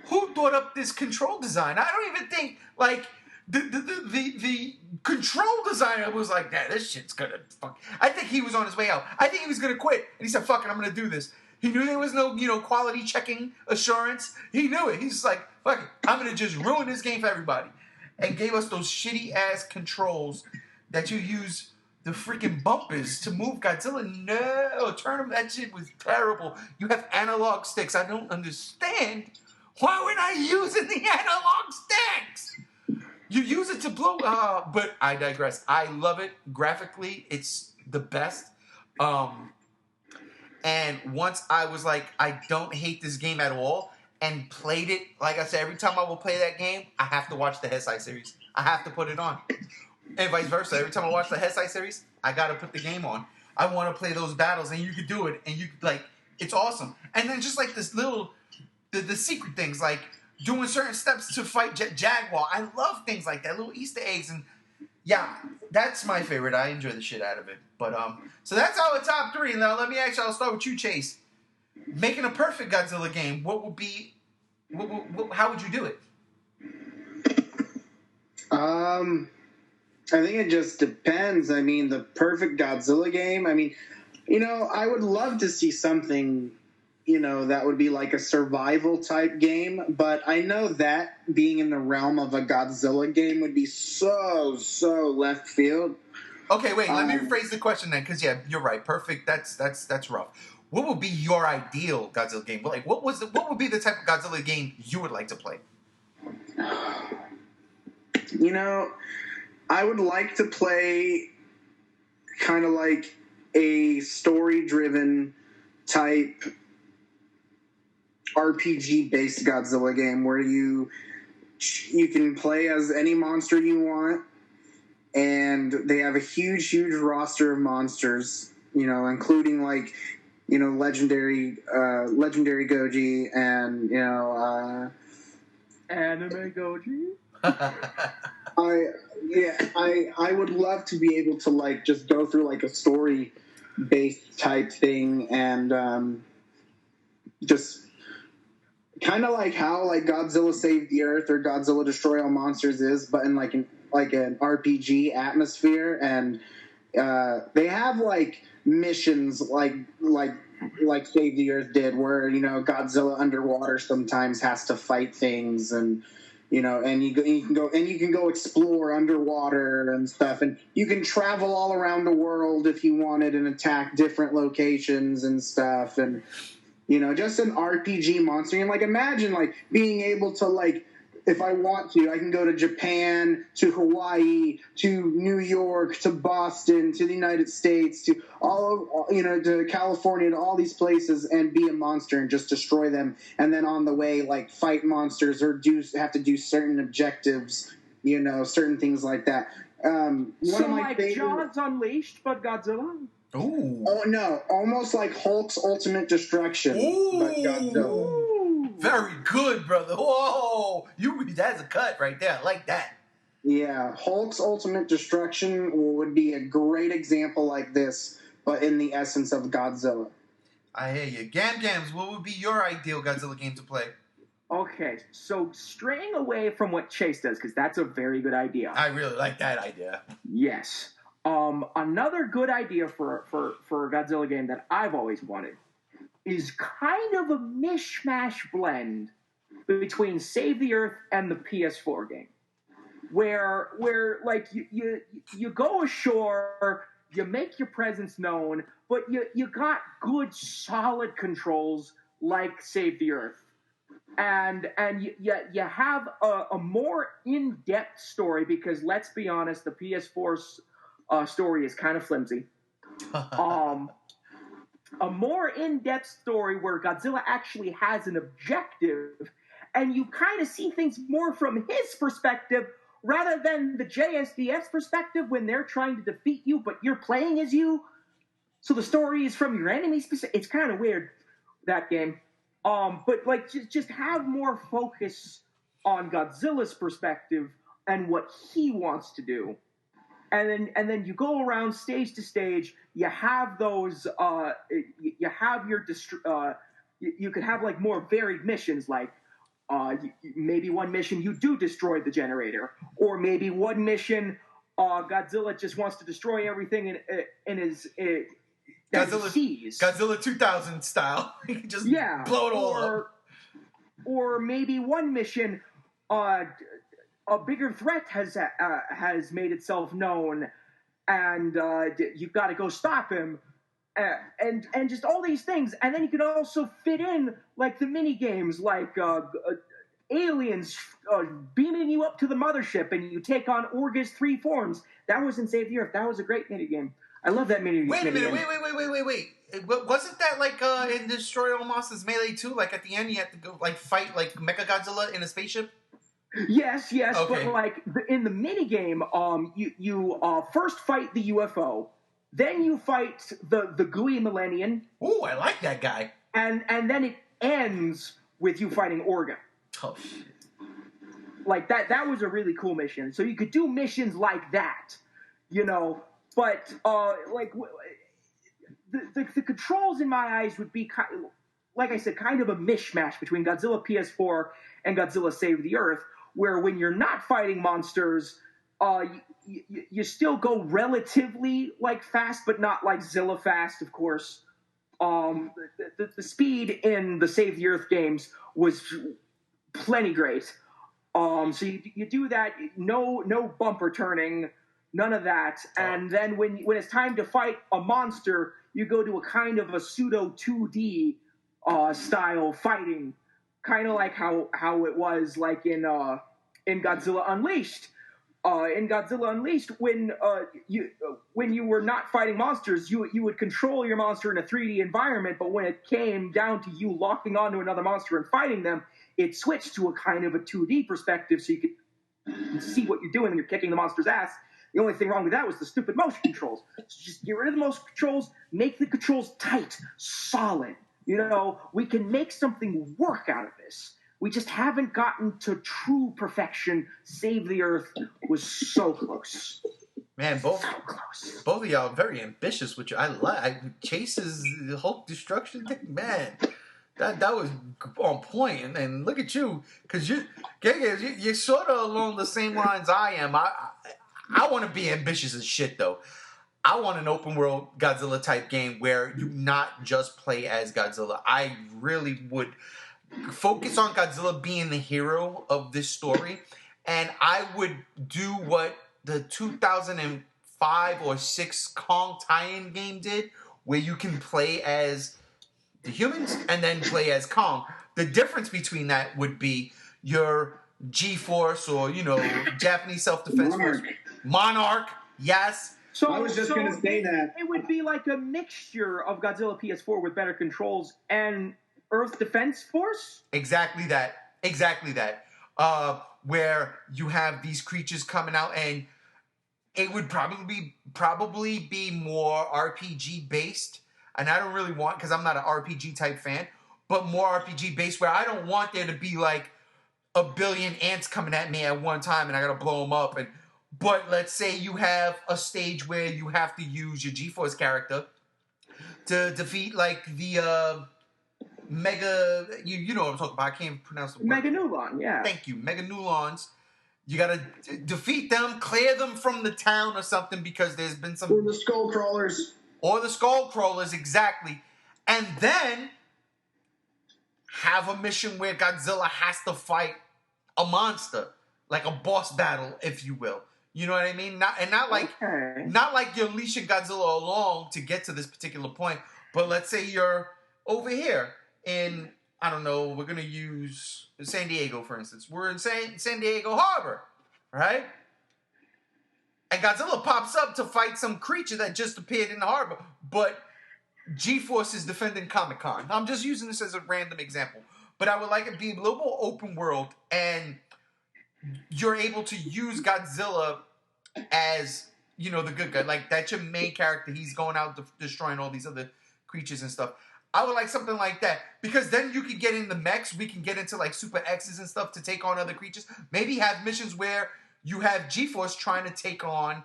who thought up this control design? I don't even think, like, the control designer was like, nah, this shit's gonna fuck. I think he was on his way out. I think he was gonna quit. And he said, fuck it, I'm gonna do this. He knew there was no, quality checking assurance. He knew it. He's just like, fuck it, I'm gonna just ruin this game for everybody. And gave us those shitty ass controls that you use the freaking bumpers to move Godzilla. No, turn them. That shit was terrible. You have analog sticks. I don't understand. Why we're not using the analog sticks? You use it to blow. But I digress. I love it. Graphically, it's the best. And once I was like, I don't hate this game at all, and played it, like I said, every time I will play that game, I have to watch the Heisei series. I have to put it on. And vice versa. Every time I watch the Heisei series, I got to put the game on. I want to play those battles, and you could do it, and you like, it's awesome. And then just like this little, the secret things, like doing certain steps to fight Jaguar. I love things like that, little Easter eggs, and yeah, that's my favorite. I enjoy the shit out of it. But so that's our top three. Now let me ask you. I'll start with you, Chase. Making a perfect Godzilla game, what would be? How would you do it? I think it just depends. I mean, the perfect Godzilla game. I mean, I would love to see something, that would be like a survival type game. But I know that being in the realm of a Godzilla game would be so left field. Okay, wait. Let me rephrase the question then, because yeah, you're right. Perfect. That's rough. What would be your ideal Godzilla game? Like, what would be the type of Godzilla game you would like to play? I would like to play kind of like a story-driven type RPG-based Godzilla game where you can play as any monster you want, and they have a huge roster of monsters, including like, legendary Goji and, Anime Goji? I would love to be able to like just go through like a story based type thing and just kind of like how like Godzilla Save the Earth or Godzilla Destroy All Monsters is, but in like an RPG atmosphere. And they have like missions like Save the Earth did, where Godzilla underwater sometimes has to fight things, and and you can go explore underwater and stuff, and you can travel all around the world if you wanted and attack different locations and stuff, and just an RPG monster. And like, imagine like being able to like, if I want to, I can go to Japan, to Hawaii, to New York, to Boston, to the United States, to to California, to all these places, and be a monster and just destroy them. And then on the way, like, fight monsters or have to do certain objectives, certain things like that. One so of my like favorite... Jaws Unleashed, but Godzilla? Ooh. Oh, no. Almost like Hulk's Ultimate Destruction, but Godzilla. Very good, brother. Whoa, that's a cut right there. I like that. Yeah, Hulk's Ultimate Destruction would be a great example like this, but in the essence of Godzilla. I hear you. Gams, what would be your ideal Godzilla game to play? Okay, so straying away from what Chase does, because that's a very good idea. I really like that idea. Yes. Another good idea for a Godzilla game that I've always wanted is kind of a mishmash blend between Save the Earth and the PS4 game, where like you go ashore, you make your presence known, but you got good solid controls like Save the Earth, you have a more in-depth story, because let's be honest, the PS4's story is kind of flimsy. A more in-depth story where Godzilla actually has an objective, and you kind of see things more from his perspective rather than the JSDF's perspective when they're trying to defeat you, but you're playing as you. So the story is from your enemy's perspective. It's kind of weird, that game. But like, just have more focus on Godzilla's perspective and what he wants to do. And then you go around stage to stage. You have those. You have your. You could have like more varied missions. Like maybe one mission you do destroy the generator, or maybe one mission Godzilla just wants to destroy everything in his. Godzilla 2000 style. Just blow it all up. Or maybe one mission. A bigger threat has made itself known, and you've got to go stop him, and just all these things. And then you can also fit in like the mini games, like aliens beaming you up to the mothership, and you take on Orga's 3 forms. That was in Save the Earth. That was a great mini game. I love that mini game. Wait a minute. Wait. Wasn't that like in Destroy All Monsters Melee 2? Like at the end, you had to go like fight like Mechagodzilla in a spaceship. Yes, okay. But like in the mini game, you first fight the UFO, then you fight the gooey Millennium. Ooh, I like that guy. And then it ends with you fighting Orga. Oh shit! Like that was a really cool mission. So you could do missions like that, you know. But like the controls in my eyes would be like I said, kind of a mishmash between Godzilla PS4 and Godzilla Save the Earth, where when you're not fighting monsters, you still go relatively like fast, but not like Zilla fast, of course. The speed in the Save the Earth games was plenty great. So you do that, no bumper turning, none of that. And then when it's time to fight a monster, you go to a kind of a pseudo 2D style fighting, kind of like how it was like in Godzilla Unleashed. In Godzilla Unleashed, when you were not fighting monsters, you would control your monster in a 3D environment, but when it came down to you locking onto another monster and fighting them, it switched to a kind of a 2D perspective, so you could see what you're doing when you're kicking the monster's ass. The only thing wrong with that was the stupid motion controls. So just get rid of the motion controls, make the controls tight, solid. You know, we can make something work out of this. We just haven't gotten to true perfection. Save the Earth was so close. Man, both of y'all are very ambitious, which I like. Chase's Hulk destruction thing, man. That was on point. And look at you, because you're sort of along the same lines I am. I want to be ambitious as shit, though. I want an open world Godzilla type game where you not just play as Godzilla. I really would focus on Godzilla being the hero of this story, and I would do what the 2005 or 6 Kong tie-in game did, where you can play as the humans and then play as Kong. The difference between that would be your G-Force or, Japanese self-defense force. Monarch, yes. So I was just going to say that. It would be like a mixture of Godzilla PS4 with better controls and Earth Defense Force? Exactly that. Where you have these creatures coming out, and it would probably be more RPG based. And I don't really want, because I'm not an RPG type fan, but more RPG based, where I don't want there to be like a billion ants coming at me at one time and I gotta blow them up. But let's say you have a stage where you have to use your G-Force character to defeat like the Mega, you know what I'm talking about. I can't pronounce the word. Meganulon, yeah. Thank you. Meganulons. You gotta defeat them, clear them from the town or something, because there's been some... Or the Skull Crawlers. Or the Skull Crawlers, exactly. And then have a mission where Godzilla has to fight a monster. Like a boss battle, if you will. You know what I mean? Not like you're leashing Godzilla along to get to this particular point, but let's say you're over here in I don't know, we're going to use San Diego, for instance. We're in San Diego Harbor, right? And Godzilla pops up to fight some creature that just appeared in the harbor. But G-Force is defending Comic-Con. I'm just using this as a random example. But I would like it to be a little more open world, and you're able to use Godzilla as, you know, the good guy. Like, that's your main character. He's going out destroying all these other creatures and stuff. I would like something like that, because then you can get in the mechs. We can get into like Super X's and stuff to take on other creatures. Maybe have missions where you have G-Force trying to take on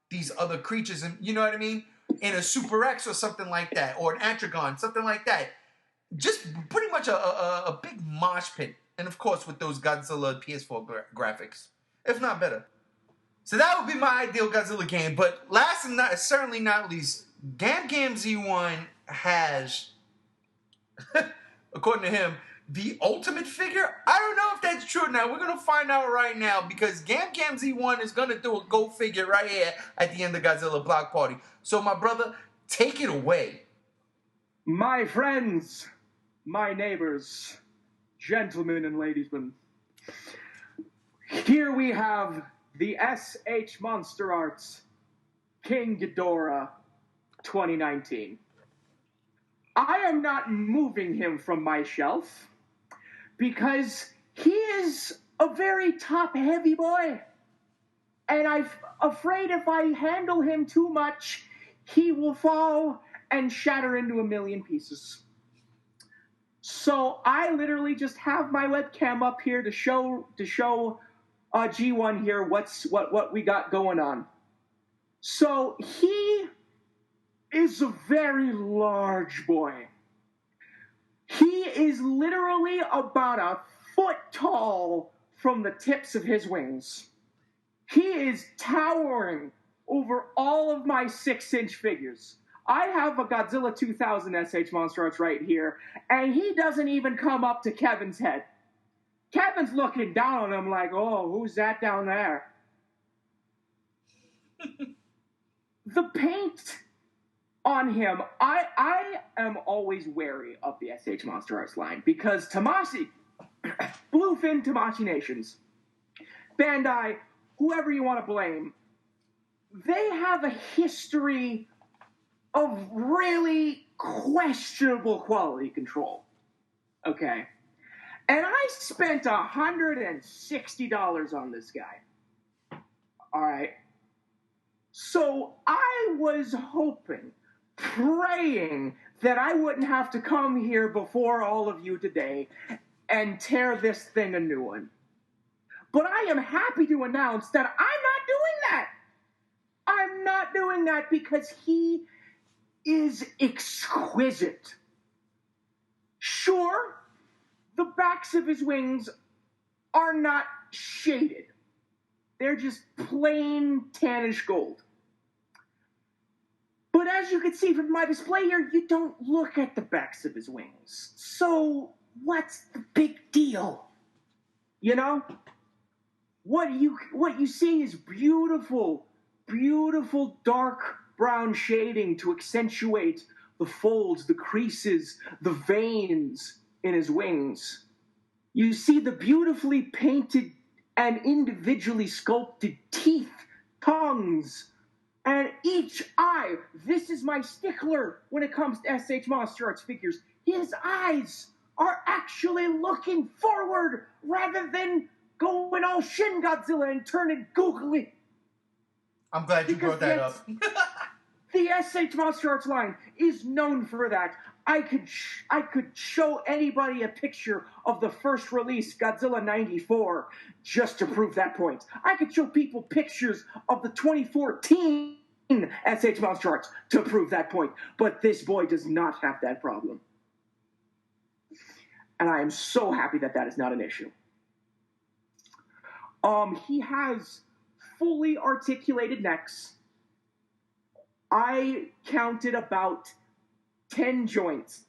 these other creatures, and you know what I mean, in a Super X or something like that, or an Atragon, something like that. Just pretty much a big mosh pit, and of course with those Godzilla PS4 graphics, if not better. So that would be my ideal Godzilla game. But last and certainly not least, Gam Z1 has, according to him, the ultimate figure. I don't know if that's true. Now we're gonna find out right now, because Gam Z1 is gonna do a go figure right here at the end of Godzilla Block Party. So my brother, take it away. My friends, my neighbors, gentlemen and ladiesmen, here we have the SH Monster Arts King Ghidorah 2019. I am not moving him from my shelf because he is a very top-heavy boy. And I'm afraid if I handle him too much, he will fall and shatter into a million pieces. So I literally just have my webcam up here to show G1 here what we got going on. So he is a very large boy. He is literally about a foot tall from the tips of his wings. He is towering over all of my 6-inch figures. I have a Godzilla 2000 SH Monster Arts right here, and he doesn't even come up to Kevin's head. Kevin's looking down on him like, oh, who's that down there? The paint on him, I am always wary of the SH Monster Arts line, because Tamashii, Bluefin Tamashii Nations, Bandai, whoever you want to blame, they have a history of really questionable quality control. Okay? And I spent $160 on this guy. Alright? So I was hoping, praying, that I wouldn't have to come here before all of you today and tear this thing a new one. But I am happy to announce that I'm not doing that. I'm not doing that because he is exquisite. Sure, the backs of his wings are not shaded. They're just plain tannish gold. But as you can see from my display here, you don't look at the backs of his wings. So what's the big deal? You know? What you see is beautiful, beautiful dark brown shading to accentuate the folds, the creases, the veins in his wings. You see the beautifully painted and individually sculpted teeth, tongues, and each eye. This is my stickler when it comes to SH Monster Arts figures. His eyes are actually looking forward rather than going all Shin Godzilla and turning googly. I'm glad you brought that up. The SH Monster Arts line is known for that. I could show anybody a picture of the first release, Godzilla 94, just to prove that point. I could show people pictures of the 2014 SH Monster Arts to prove that point. But this boy does not have that problem. And I am so happy that that is not an issue. He has fully articulated necks. I counted about 10 joints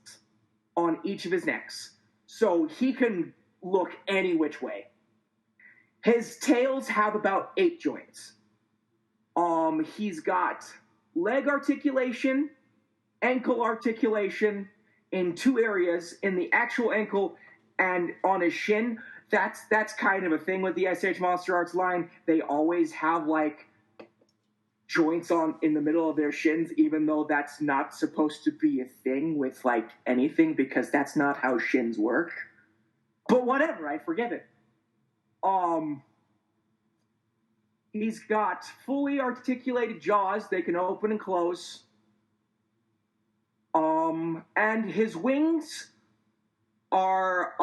on each of his necks, so he can look any which way. His tails have about 8 joints. He's got leg articulation, ankle articulation, in two areas, in the actual ankle and on his shin. That's kind of a thing with the SH Monster Arts line. They always have like joints in the middle of their shins, even though that's not supposed to be a thing with like anything, because that's not how shins work. But whatever, I forget it. He's got fully articulated jaws. They can open and close. And his wings are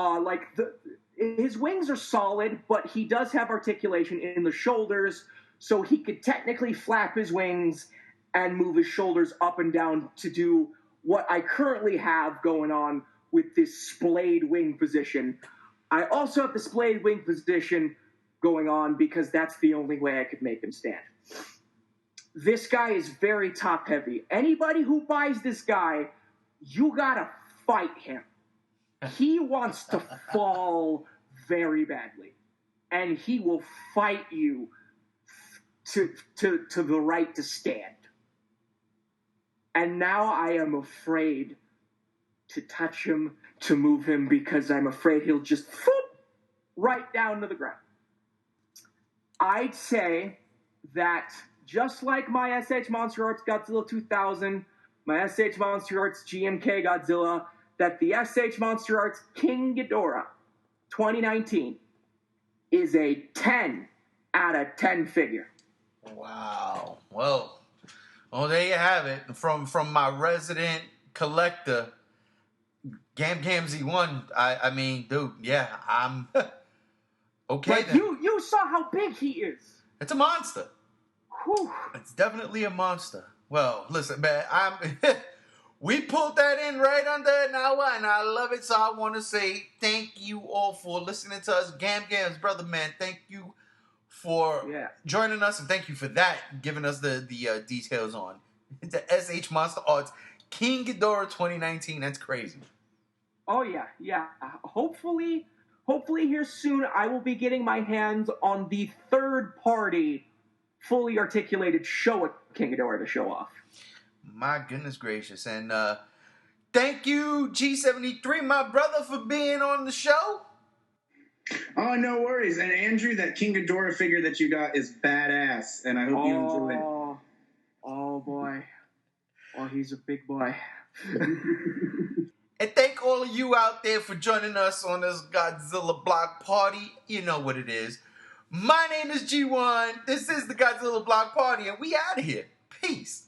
his wings are solid, but he does have articulation in the shoulders, so he could technically flap his wings and move his shoulders up and down to do what I currently have going on with this splayed wing position. I also have the splayed wing position going on because that's the only way I could make him stand. This guy is very top heavy. Anybody who buys this guy, you gotta fight him. He wants to fall very badly, and he will fight you to the right to stand. And now I am afraid to touch him, to move him, because I'm afraid he'll just right down to the ground. I'd say that just like my SH Monster Arts Godzilla 2000, my SH Monster Arts GMK Godzilla, that the SH Monster Arts King Ghidorah 2019 is a 10 out of 10 figure. Wow. Well, there you have it. From my resident collector, Gam Z1. I mean, dude, yeah, I'm okay. But you saw how big he is. It's a monster. Whew. It's definitely a monster. Well, listen, man, we pulled that in right under an hour, and I love it. So I want to say thank you all for listening to us. Gam's brother, man, thank you for joining us, and thank you for that, giving us the details on the SH Monster Arts King Ghidorah 2019. That's crazy. Oh, yeah. Hopefully here soon I will be getting my hands on the third-party, fully articulated Showa King Ghidorah to show off. My goodness gracious. And thank you, G73, my brother, for being on the show. Oh, no worries. And Andrew, that King Ghidorah figure that you got is badass, and I hope you enjoy it. Oh, boy. Oh, he's a big boy. And thank all of you out there for joining us on this Godzilla Block Party. You know what it is. My name is G1. This is the Godzilla Block Party, and we out of here. Peace.